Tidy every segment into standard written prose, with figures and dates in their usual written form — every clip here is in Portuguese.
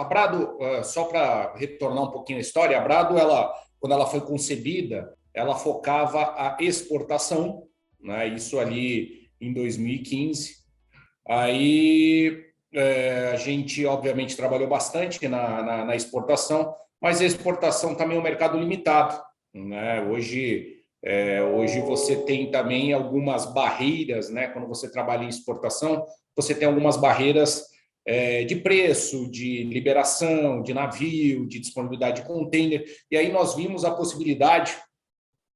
a Brado, só para retornar um pouquinho a história, a Brado, quando ela foi concebida, ela focava a exportação, né? Isso ali em 2015. Aí a gente, obviamente, trabalhou bastante na exportação, mas a exportação também é um mercado limitado, né? Hoje você tem também algumas barreiras, né? Quando você trabalha em exportação, você tem algumas barreiras de preço, de liberação, de navio, de disponibilidade de container. E aí nós vimos a possibilidade,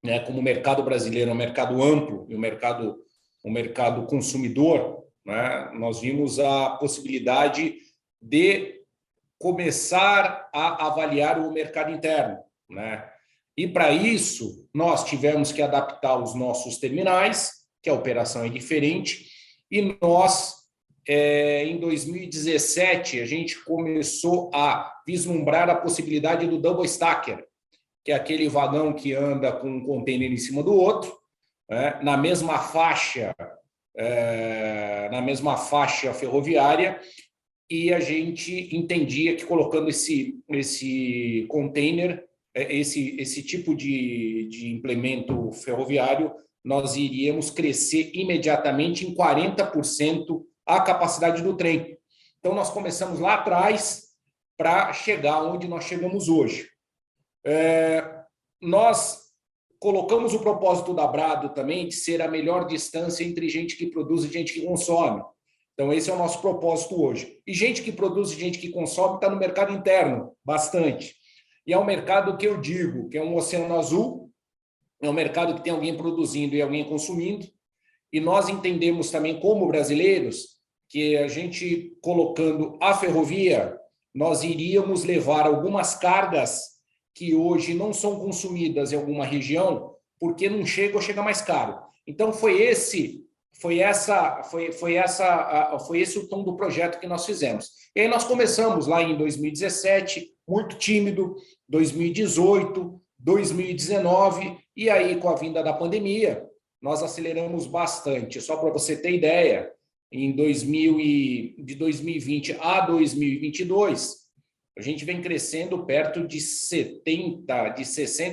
né, como o mercado brasileiro é um mercado amplo e um mercado consumidor, né, nós vimos a possibilidade de começar a avaliar o mercado interno, né? E para isso, nós tivemos que adaptar os nossos terminais, que a operação é diferente, e nós, em 2017, a gente começou a vislumbrar a possibilidade do double stacker, que é aquele vagão que anda com um container em cima do outro, né, na mesma faixa ferroviária, e a gente entendia que colocando esse container, esse tipo de implemento ferroviário, nós iríamos crescer imediatamente em 40% a capacidade do trem. Então, nós começamos lá atrás para chegar onde nós chegamos hoje. Nós colocamos o propósito da Brado também de ser a melhor distância entre gente que produz e gente que consome. Então, esse é o nosso propósito hoje. E gente que produz e gente que consome está no mercado interno, bastante. E é um mercado que eu digo que é um oceano azul, é um mercado que tem alguém produzindo e alguém consumindo. E nós entendemos também, como brasileiros, que a gente, colocando a ferrovia, nós iríamos levar algumas cargas que hoje não são consumidas em alguma região, porque não chega ou chega mais caro. Então, foi esse o tom do projeto que nós fizemos. E aí nós começamos lá em 2017, muito tímido, 2018, 2019, e aí com a vinda da pandemia, nós aceleramos bastante. Só para você ter ideia, de 2020 a 2022, a gente vem crescendo perto de 60% a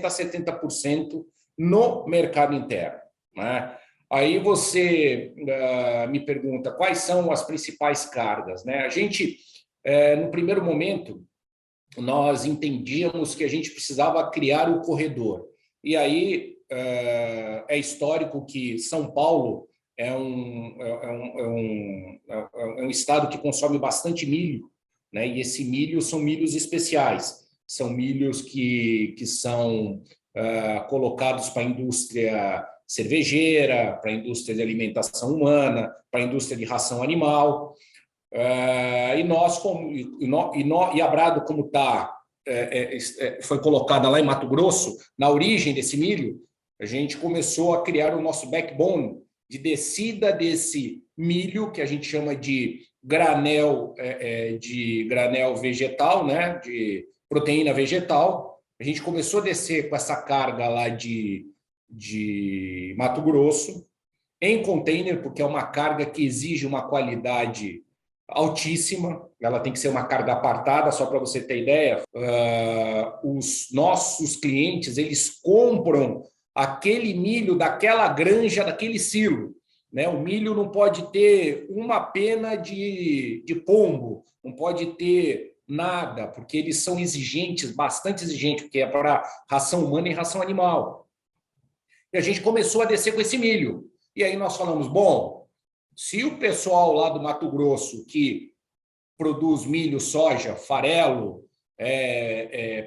70% no mercado interno, né? Aí você me pergunta quais são as principais cargas, né? A gente, no primeiro momento, nós entendíamos que a gente precisava criar o corredor. E aí é histórico que São Paulo é um estado que consome bastante milho, né? E esse milho são milhos especiais, são milhos que são colocados para a indústria cervejeira, para a indústria de alimentação humana, para a indústria de ração animal. E a Brado, como foi colocada lá em Mato Grosso, na origem desse milho, a gente começou a criar o nosso backbone de descida desse milho, que a gente chama de granel vegetal, né, de proteína vegetal. A gente começou a descer com essa carga lá de Mato Grosso, em container, porque é uma carga que exige uma qualidade altíssima, ela tem que ser uma carga apartada. Só para você ter ideia, os nossos clientes, eles compram aquele milho daquela granja, daquele silo, né? O milho não pode ter uma pena de pombo, não pode ter nada, porque eles são exigentes, bastante exigentes, porque é para ração humana e ração animal. E a gente começou a descer com esse milho. E aí nós falamos, bom, se o pessoal lá do Mato Grosso que produz milho, soja, farelo,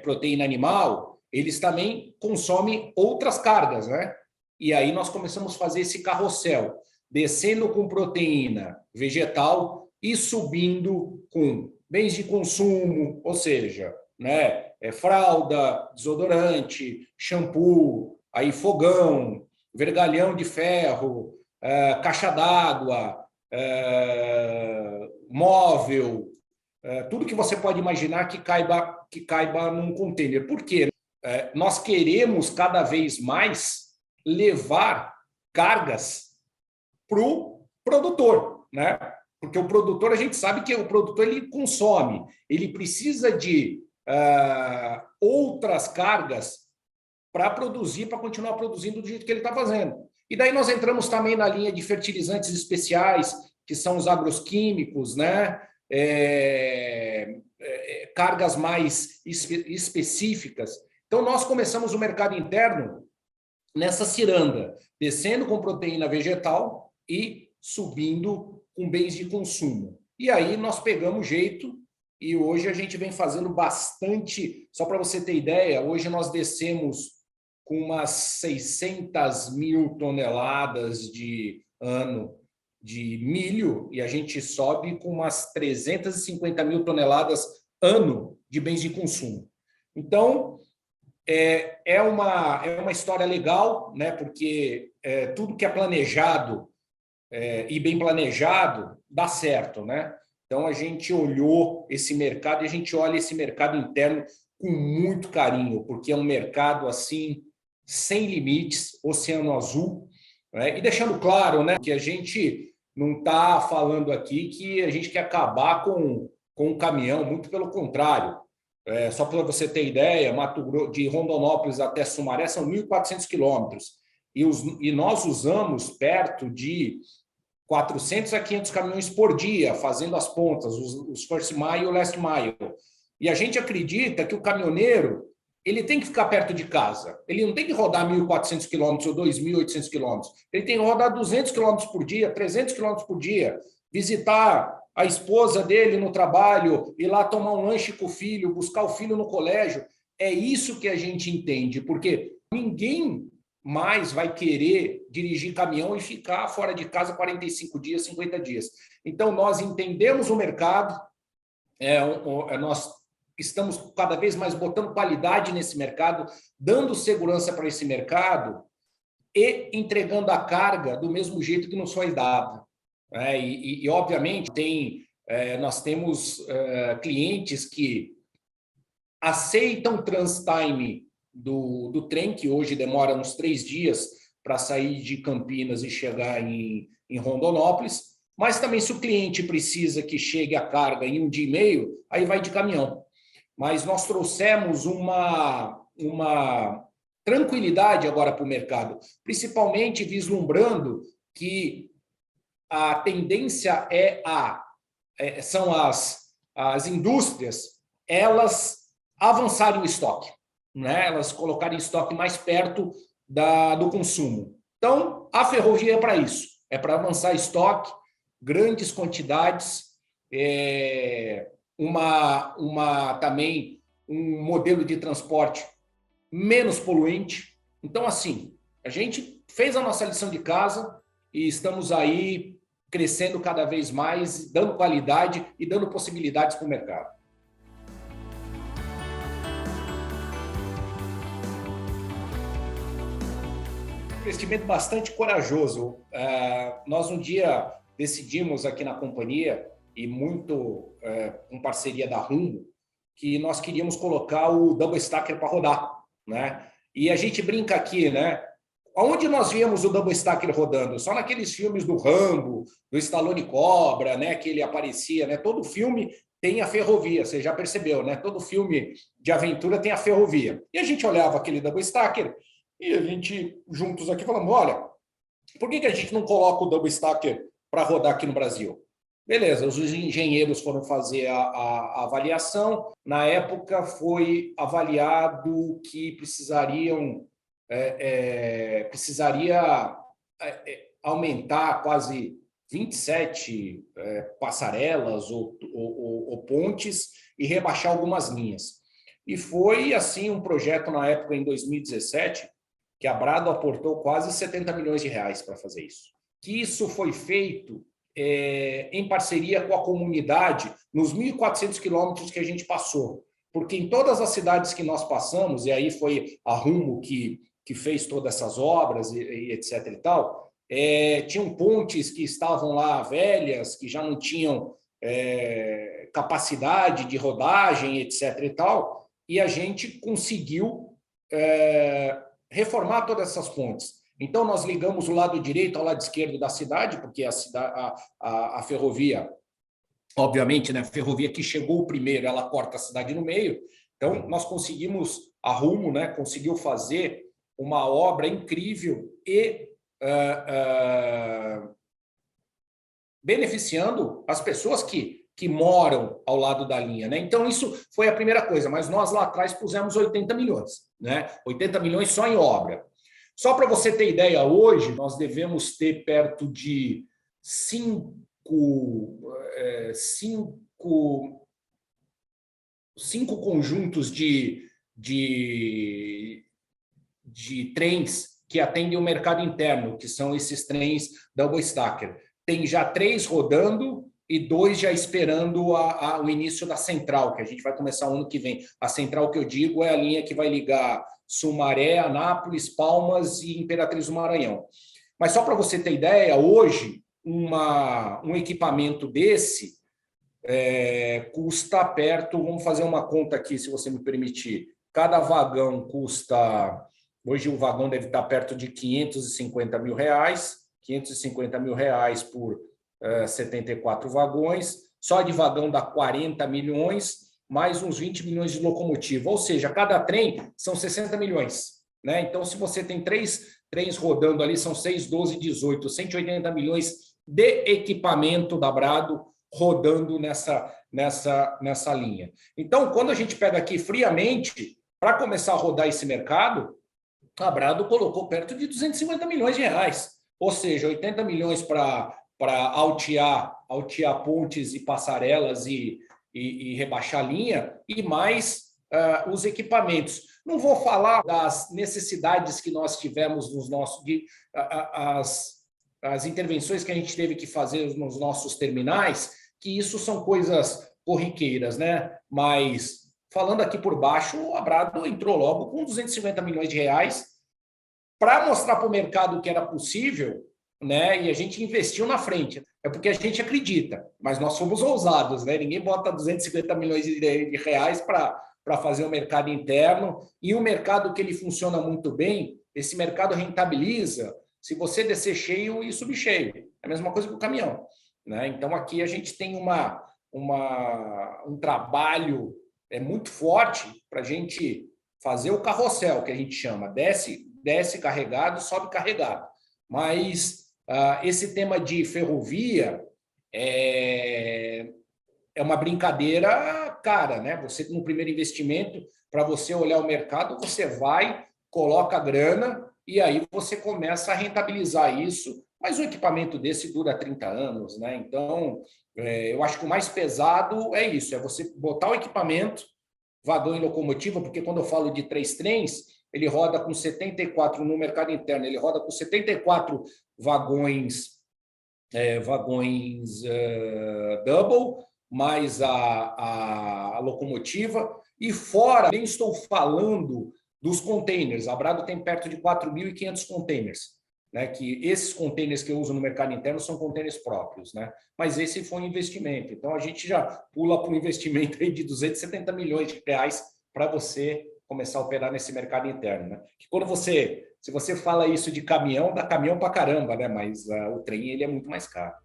proteína animal, eles também consomem outras cargas, né? E aí nós começamos a fazer esse carrossel, descendo com proteína vegetal e subindo com bens de consumo, ou seja, né, fralda, desodorante, shampoo, aí fogão, vergalhão de ferro, caixa d'água, móvel, tudo que você pode imaginar que caiba num container. Por quê? Nós queremos cada vez mais levar cargas para o produtor, né? porque o produtor, a gente sabe que o produtor ele consome, ele precisa de outras cargas para produzir, para continuar produzindo do jeito que ele está fazendo. E daí nós entramos também na linha de fertilizantes especiais, que são os agroquímicos, né? Cargas mais específicas. Então, nós começamos o mercado interno nessa ciranda, descendo com proteína vegetal e subindo com bens de consumo. E aí nós pegamos jeito e hoje a gente vem fazendo bastante. Só para você ter ideia, hoje nós descemos com umas 600 mil toneladas de ano de milho e a gente sobe com umas 350 mil toneladas ano de bens de consumo. Então, é uma história legal, né? Porque tudo que é planejado e bem planejado dá certo, né? Então, a gente olhou esse mercado e a gente olha esse mercado interno com muito carinho, porque é um mercado assim sem limites, oceano azul, né? E deixando claro, né, que a gente não está falando aqui que a gente quer acabar com o caminhão, muito pelo contrário. Só para você ter ideia, de Rondonópolis até Sumaré são 1.400 quilômetros e nós usamos perto de 400 a 500 caminhões por dia, fazendo as pontas, os first mile e o last mile. E a gente acredita que o caminhoneiro ele tem que ficar perto de casa. Ele não tem que rodar 1.400 quilômetros ou 2.800 quilômetros. Ele tem que rodar 200 quilômetros por dia, 300 quilômetros por dia, visitar a esposa dele no trabalho, ir lá tomar um lanche com o filho, buscar o filho no colégio. É isso que a gente entende, porque ninguém mais vai querer dirigir caminhão e ficar fora de casa 45 dias, 50 dias. Então, nós entendemos o mercado, nós estamos cada vez mais botando qualidade nesse mercado, dando segurança para esse mercado e entregando a carga do mesmo jeito que nos foi dada. Obviamente, nós temos clientes que aceitam trans-time do trem, que hoje demora uns 3 dias para sair de Campinas e chegar em Rondonópolis, mas também se o cliente precisa que chegue a carga em 1 dia e meio, aí vai de caminhão. Mas nós trouxemos uma tranquilidade agora para o mercado, principalmente vislumbrando que a tendência são as indústrias, elas avançarem o estoque, né? Elas colocarem estoque mais perto do consumo. Então, a ferrovia é para isso, é para avançar estoque, grandes quantidades, também um modelo de transporte menos poluente. Então, assim, a gente fez a nossa lição de casa e estamos aí crescendo cada vez mais, dando qualidade e dando possibilidades para o mercado. Investimento bastante corajoso. Nós um dia decidimos aqui na companhia, e muito com parceria da Rumo, que nós queríamos colocar o double stacker para rodar, né? E a gente brinca aqui, né? Onde nós víamos o double stacker rodando? Só naqueles filmes do Rambo, do Stallone Cobra, né? Que ele aparecia, né? Todo filme tem a ferrovia, você já percebeu, né? Todo filme de aventura tem a ferrovia. E a gente olhava aquele double stacker e a gente, juntos aqui, falamos, olha, por que a gente não coloca o double stacker para rodar aqui no Brasil? Beleza, os engenheiros foram fazer a avaliação. Na época, foi avaliado que precisaria aumentar quase 27 passarelas ou pontes e rebaixar algumas linhas. E foi assim um projeto na época, em 2017, que a Brado aportou quase 70 milhões de reais para fazer isso. Que isso foi feito em parceria com a comunidade nos 1.400 quilômetros que a gente passou. Porque em todas as cidades que nós passamos, e aí foi a Rumo que fez todas essas obras e etc. e tal, tinham pontes que estavam lá velhas, que já não tinham capacidade de rodagem, etc. e tal, e a gente conseguiu reformar todas essas pontes. Então, nós ligamos o lado direito ao lado esquerdo da cidade, porque a ferrovia, obviamente, né, a ferrovia que chegou primeiro, ela corta a cidade no meio. Então, nós conseguimos, a Rumo, né, conseguiu fazer uma obra incrível e beneficiando as pessoas que moram ao lado da linha, né? Então, isso foi a primeira coisa, mas nós lá atrás pusemos 80 milhões, né? 80 milhões só em obra. Só para você ter ideia, hoje nós devemos ter perto de cinco conjuntos de trens que atendem o mercado interno, que são esses trens Double Stacker. Tem já 3 rodando e 2 já esperando o início da central, que a gente vai começar o ano que vem. A central que eu digo é a linha que vai ligar Sumaré, Anápolis, Palmas e Imperatriz do Maranhão. Mas só para você ter ideia, hoje um equipamento desse custa perto, vamos fazer uma conta aqui, se você me permitir, cada vagão custa, hoje o vagão deve estar perto de R$550 mil, R$550 mil por 74 vagões, só de vagão dá 40 milhões, mais uns 20 milhões de locomotiva, ou seja, cada trem são 60 milhões, né? Então, se você tem 3 trens rodando ali, são 6, 12, 18, 180 milhões de equipamento da Brado rodando nessa linha. Então, quando a gente pega aqui friamente, para começar a rodar esse mercado, a Brado colocou perto de 250 milhões de reais, ou seja, 80 milhões para altear pontes e passarelas e rebaixar a linha, e mais os equipamentos. Não vou falar das necessidades que nós tivemos nos nossos... as intervenções que a gente teve que fazer nos nossos terminais, que isso são coisas corriqueiras, né? Mas, falando aqui por baixo, a Brado entrou logo com 250 milhões de reais para mostrar para o mercado que era possível, né? E a gente investiu na frente. É porque a gente acredita, mas nós somos ousados, né? Ninguém bota 250 milhões de reais para fazer o mercado interno, e um mercado que ele funciona muito bem, esse mercado rentabiliza se você descer cheio e subir cheio. É a mesma coisa que o caminhão, né? Então, aqui a gente tem um trabalho muito forte para a gente fazer o carrossel, que a gente chama, desce carregado, sobe carregado. Mas esse tema de ferrovia é uma brincadeira cara, né? Você, no primeiro investimento, para você olhar o mercado, você vai, coloca a grana, e aí você começa a rentabilizar isso, mas um equipamento desse dura 30 anos, né? Então, eu acho que o mais pesado é isso, é você botar o equipamento, vagão e locomotiva, porque quando eu falo de 3 trens, ele roda com 74 no mercado interno, ele roda com 74 vagões double, mais a locomotiva, e fora, nem estou falando dos containers. A Brado tem perto de 4.500 containers, né? Que esses containers que eu uso no mercado interno são containers próprios, né? Mas esse foi um investimento. Então, a gente já pula para um investimento aí de 270 milhões de reais para você começar a operar nesse mercado interno, né? Que quando se você fala isso de caminhão, dá caminhão para caramba, né? Mas o trem ele é muito mais caro.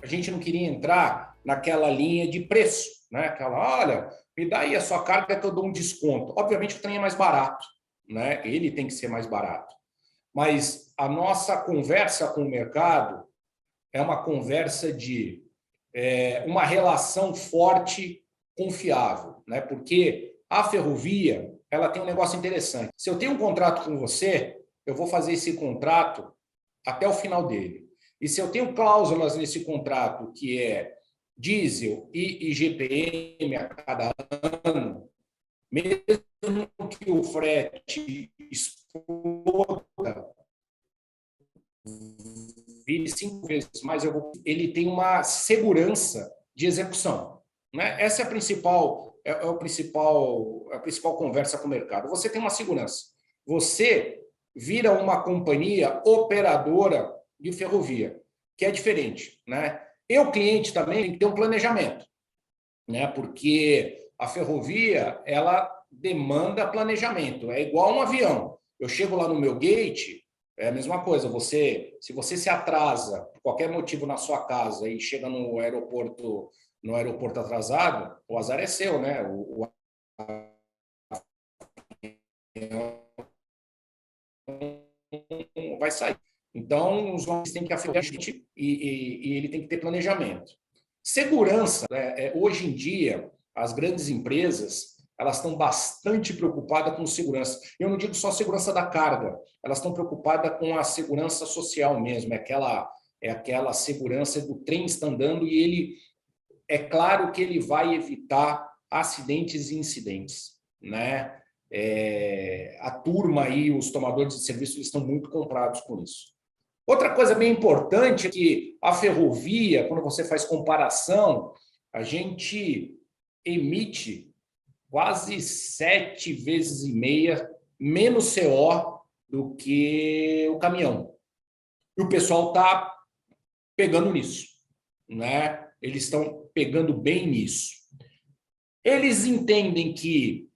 A gente não queria entrar naquela linha de preço, né? Aquela, olha, me dá aí a sua carga que eu dou um desconto. Obviamente o trem é mais barato, né? Ele tem que ser mais barato. Mas a nossa conversa com o mercado é uma conversa de uma relação forte, confiável, né? Porque a ferrovia ela tem um negócio interessante. Se eu tenho um contrato com você, eu vou fazer esse contrato até o final dele. E se eu tenho cláusulas nesse contrato que é diesel e IGPM a cada ano, mesmo que o frete exploda, vire 5 vezes mais, ele tem uma segurança de execução, né? Essa é a principal conversa com o mercado. Você tem uma segurança. Você vira uma companhia operadora de ferrovia, que é diferente, né? Eu, cliente, também tem que ter um planejamento, né? Porque a ferrovia, ela demanda planejamento, é igual um avião. Eu chego lá no meu gate, é a mesma coisa, se você se atrasa por qualquer motivo na sua casa e chega no aeroporto atrasado, o azar é seu, né? O vai sair. Então, os homens têm que afetar a gente e ele tem que ter planejamento. Segurança, né? Hoje em dia, as grandes empresas elas estão bastante preocupadas com segurança. Eu não digo só segurança da carga, elas estão preocupadas com a segurança social mesmo, é aquela segurança do trem está andando e ele, é claro que ele vai evitar acidentes e incidentes, né? A turma aí, os tomadores de serviço, eles estão muito comprados com isso. Outra coisa bem importante é que a ferrovia, quando você faz comparação, a gente emite quase 7 vezes e meia menos CO do que o caminhão. E o pessoal está pegando nisso, né? Eles estão pegando bem nisso. Eles entendem que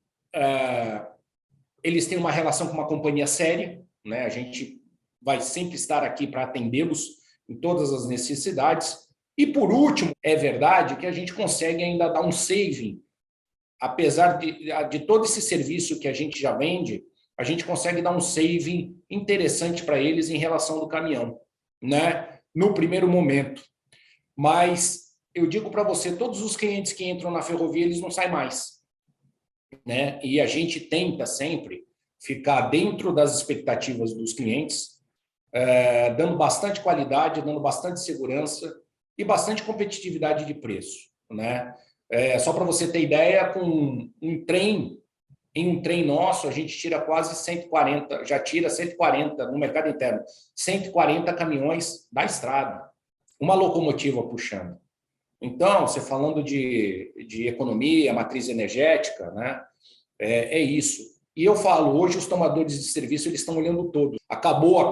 eles têm uma relação com uma companhia séria, né? A gente vai sempre estar aqui para atendê-los em todas as necessidades. E, por último, é verdade que a gente consegue ainda dar um saving. Apesar de todo esse serviço que a gente já vende, a gente consegue dar um saving interessante para eles em relação do caminhão, né? No primeiro momento. Mas eu digo para você, todos os clientes que entram na ferrovia, eles não saem mais, né? E a gente tenta sempre ficar dentro das expectativas dos clientes, dando bastante qualidade, dando bastante segurança e bastante competitividade de preço, né? Só para você ter ideia, com um trem nosso, a gente tira quase 140, já tira 140 no mercado interno, 140 caminhões da estrada, uma locomotiva puxando. Então, você falando de economia, matriz energética, né? É isso. E eu falo, hoje os tomadores de serviço eles estão olhando todo. Acabou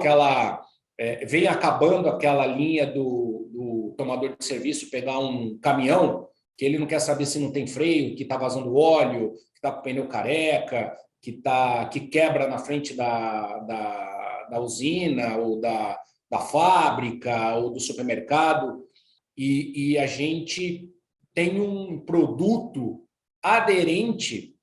vem acabando aquela linha do tomador de serviço pegar um caminhão que ele não quer saber se não tem freio, que está vazando óleo, que está com pneu careca, que quebra na frente da usina ou da fábrica ou do supermercado. E a gente tem um produto aderente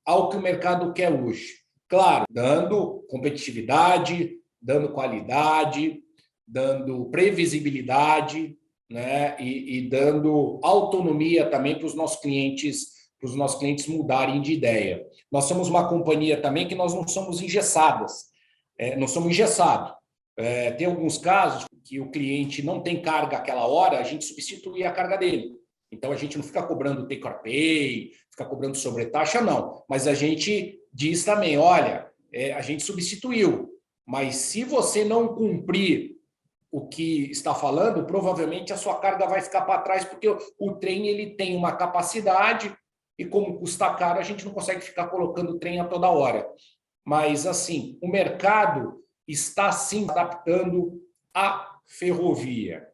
ao que o mercado quer hoje. Claro, dando competitividade, dando qualidade, dando previsibilidade, né? E dando autonomia também para os nossos clientes mudarem de ideia. Nós somos uma companhia também que nós não somos engessadas, não somos engessados. Tem alguns casos que o cliente não tem carga aquela hora, a gente substitui a carga dele. Então, a gente não fica cobrando take or pay, fica cobrando sobretaxa, não. Mas a gente diz também, olha, a gente substituiu, mas se você não cumprir o que está falando, provavelmente a sua carga vai ficar para trás, porque o trem ele tem uma capacidade e como custa caro, a gente não consegue ficar colocando o trem a toda hora. Mas, assim, o mercado está, sim, adaptando a ferrovia.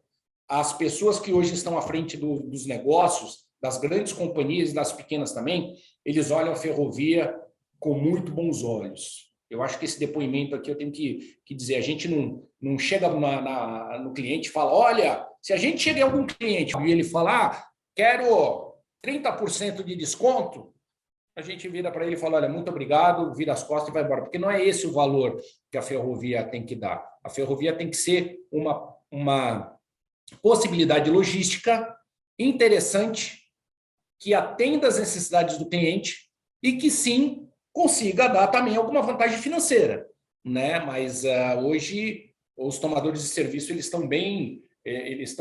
As pessoas que hoje estão à frente dos negócios, das grandes companhias e das pequenas também, eles olham a ferrovia com muito bons olhos. Eu acho que esse depoimento aqui eu tenho que dizer, a gente não chega no cliente e fala, olha, se a gente chega em algum cliente e ele falar, quero 30% de desconto, a gente vira para ele e fala, olha, muito obrigado, vira as costas e vai embora, porque não é esse o valor que a ferrovia tem que dar. A ferrovia tem que ser uma possibilidade logística interessante, que atenda às necessidades do cliente e que, sim, consiga dar também alguma vantagem financeira, né? Mas hoje os tomadores de serviço eles estão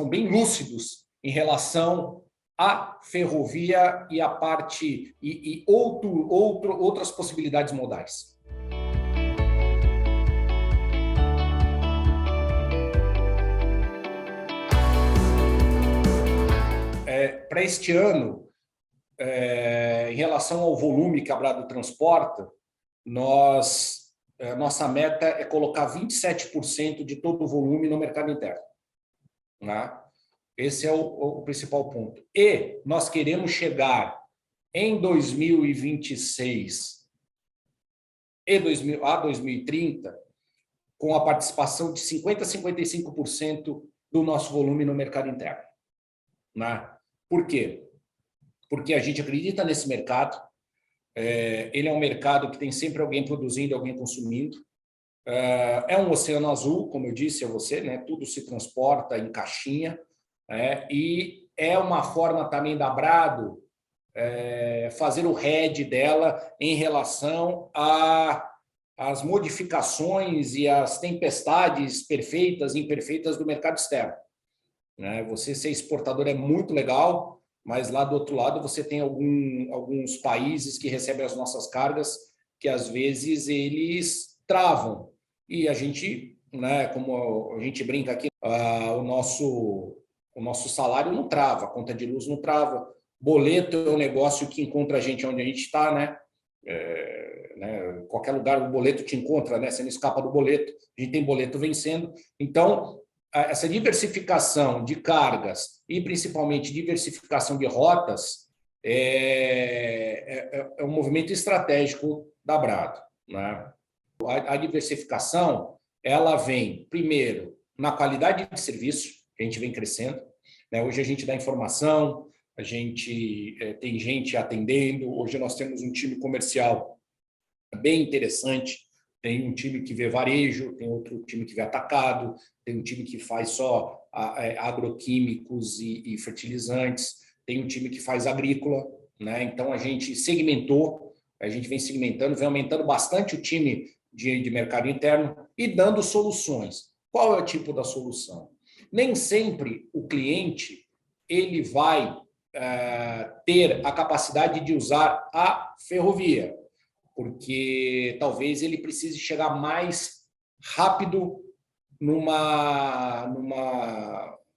bem lúcidos em relação à ferrovia e à parte e outras possibilidades modais. Para este ano, em relação ao volume que a Brado transporta, nossa meta é colocar 27% de todo o volume no mercado interno, né? Esse é o principal ponto. E nós queremos chegar em 2026 e 2030, com a participação de 50% a 55% do nosso volume no mercado interno. Né? Por quê? Porque a gente acredita nesse mercado, ele é um mercado que tem sempre alguém produzindo, alguém consumindo. É um oceano azul, como eu disse a você, né? Tudo se transporta em caixinha, e é uma forma também da Brado fazer o hedge dela em relação às modificações e às tempestades perfeitas e imperfeitas do mercado externo. Né? Você ser exportador é muito legal, mas lá do outro lado você tem alguns países que recebem as nossas cargas que às vezes eles travam. E a gente, né, como a gente brinca aqui, o nosso salário não trava, a conta de luz não trava, boleto é um negócio que encontra a gente onde a gente está, né? Qualquer lugar o boleto te encontra, né? Você não escapa do boleto, a gente tem boleto vencendo. Então, essa diversificação de cargas e principalmente diversificação de rotas é um movimento estratégico da Brado, né? A diversificação, ela vem, primeiro, na qualidade de serviço, que a gente vem crescendo. Né? Hoje a gente dá informação, a gente tem gente atendendo, hoje nós temos um time comercial bem interessante, tem um time que vê varejo, tem outro time que vê atacado, tem um time que faz só agroquímicos e fertilizantes, tem um time que faz agrícola, né? Então a gente segmentou, a gente vem segmentando, vem aumentando bastante o time de mercado interno e dando soluções. Qual é o tipo da solução? Nem sempre o cliente ele vai ter a capacidade de usar a ferrovia, porque talvez ele precise chegar mais rápido numa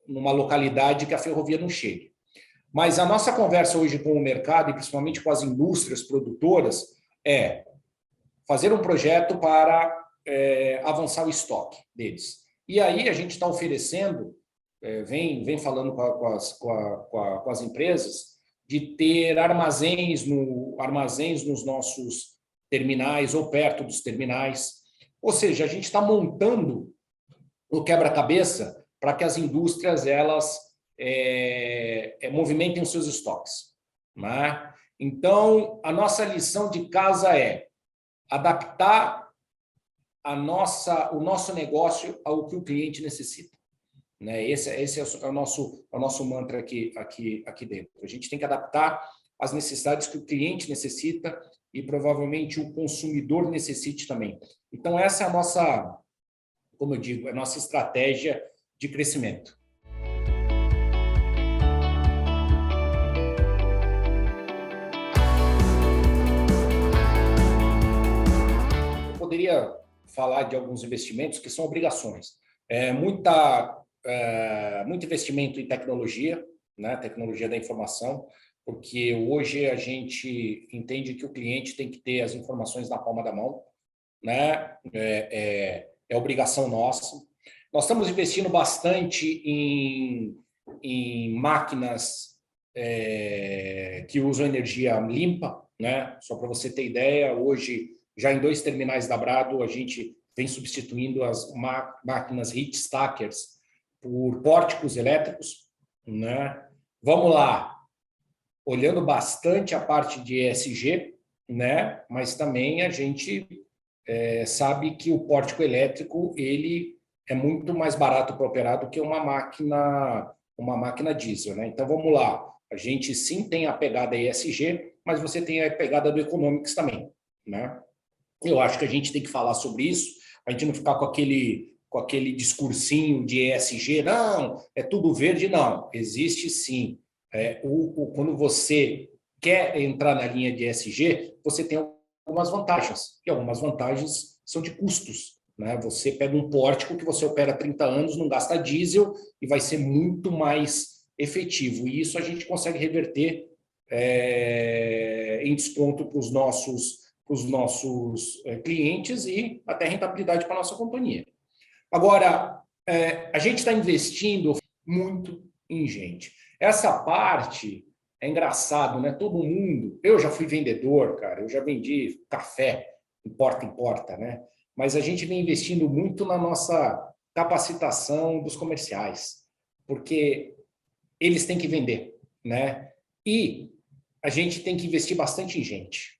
localidade que a ferrovia não chegue. Mas a nossa conversa hoje com o mercado, e principalmente com as indústrias produtoras, é fazer um projeto para avançar o estoque deles. E aí a gente está oferecendo, vem falando com as empresas, de ter armazéns nos nossos terminais ou perto dos terminais. Ou seja, a gente está montando o quebra-cabeça para que as indústrias elas movimentem os seus estoques. Né? Então, a nossa lição de casa é adaptar o nosso negócio ao que o cliente necessita. Né? Esse é o nosso mantra aqui dentro. A gente tem que adaptar as necessidades que o cliente necessita e provavelmente o consumidor necessite também. Então, essa é a nossa, como eu digo, a nossa estratégia de crescimento. Eu poderia falar de alguns investimentos que são obrigações. Muito investimento em tecnologia, né? Tecnologia da informação, porque hoje a gente entende que o cliente tem que ter as informações na palma da mão, né? É obrigação nossa. Nós estamos investindo bastante em máquinas que usam energia limpa, né? Só para você ter ideia, hoje, já em 2 terminais da Brado, a gente vem substituindo as máquinas heat stackers por pórticos elétricos, né? Vamos lá, olhando bastante a parte de ESG, né? Mas também a gente sabe que o pórtico elétrico ele é muito mais barato para operar do que uma máquina diesel, né? Então vamos lá, a gente sim tem a pegada ESG, mas você tem a pegada do Economics também, né? Eu acho que a gente tem que falar sobre isso, a gente não ficar com aquele discursinho de ESG, não, é tudo verde, não. Existe sim. Quando você quer entrar na linha de ESG, você tem algumas vantagens, e algumas vantagens são de custos. Né? Você pega um pórtico que você opera 30 anos, não gasta diesel e vai ser muito mais efetivo. E isso a gente consegue reverter em desconto para os nossos clientes e até rentabilidade para a nossa companhia. Agora, a gente está investindo muito em gente. Essa parte É engraçado, né? Todo mundo... Eu já fui vendedor, cara. Eu já vendi café em porta, né? Mas a gente vem investindo muito na nossa capacitação dos comerciais, porque eles têm que vender, né? E a gente tem que investir bastante em gente,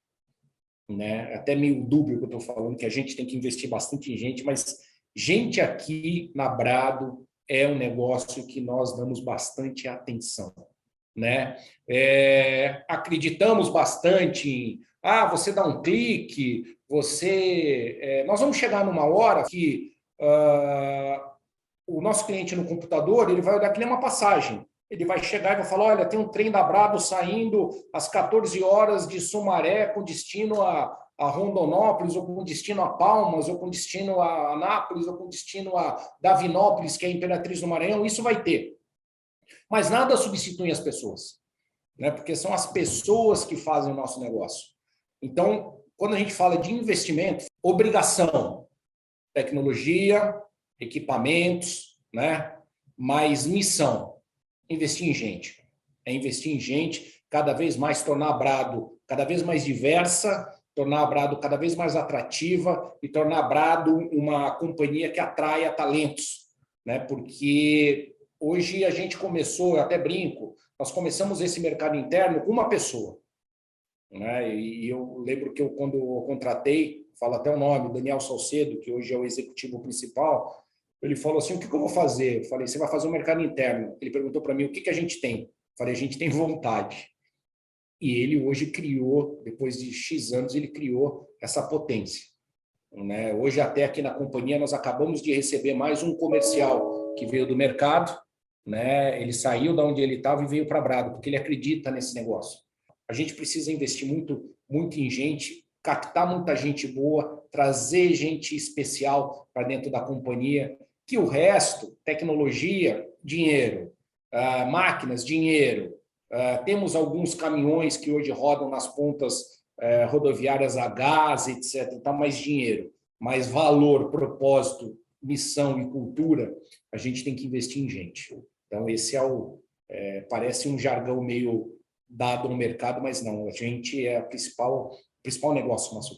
né? Até meio dúbio que eu estou falando, que a gente tem que investir bastante em gente, mas gente aqui na Brado é um negócio que nós damos bastante atenção, né? Acreditamos bastante em, você dá um clique, nós vamos chegar numa hora que o nosso cliente no computador, ele vai olhar que nem uma passagem. Ele vai chegar e vai falar, olha, tem um trem da Brado saindo às 14 horas de Sumaré com destino a Rondonópolis, ou com destino a Palmas, ou com destino a Anápolis, ou com destino a Davinópolis, que é a Imperatriz do Maranhão. Isso vai ter. Mas nada substitui as pessoas, né? Porque são as pessoas que fazem o nosso negócio. Então, quando a gente fala de investimento, obrigação, tecnologia, equipamentos, né? Mas missão, investir em gente. É investir em gente, cada vez mais tornar a Brado cada vez mais diversa, tornar a Brado cada vez mais atrativa e tornar a Brado uma companhia que atraia talentos, né? Porque hoje a gente começou, eu até brinco, nós começamos esse mercado interno com uma pessoa, né? E eu lembro que quando eu contratei, falo até o nome, Daniel Salcedo, que hoje é o executivo principal, ele falou assim, o que eu vou fazer? Eu falei, você vai fazer um mercado interno. Ele perguntou para mim, o que a gente tem? Eu falei, a gente tem vontade. E ele hoje criou, depois de X anos, ele criou essa potência, né? Hoje, até aqui na companhia, nós acabamos de receber mais um comercial que veio do mercado, né? Ele saiu de onde ele estava e veio para a Brado, porque ele acredita nesse negócio. A gente precisa investir muito, muito em gente, captar muita gente boa, trazer gente especial para dentro da companhia, que o resto, tecnologia, dinheiro, máquinas, dinheiro, temos alguns caminhões que hoje rodam nas pontas rodoviárias a gás, etc. Então, mais dinheiro, mais valor, propósito, missão e cultura, a gente tem que investir em gente. Então, esse parece um jargão meio dado no mercado, mas não, a gente é o principal negócio nosso.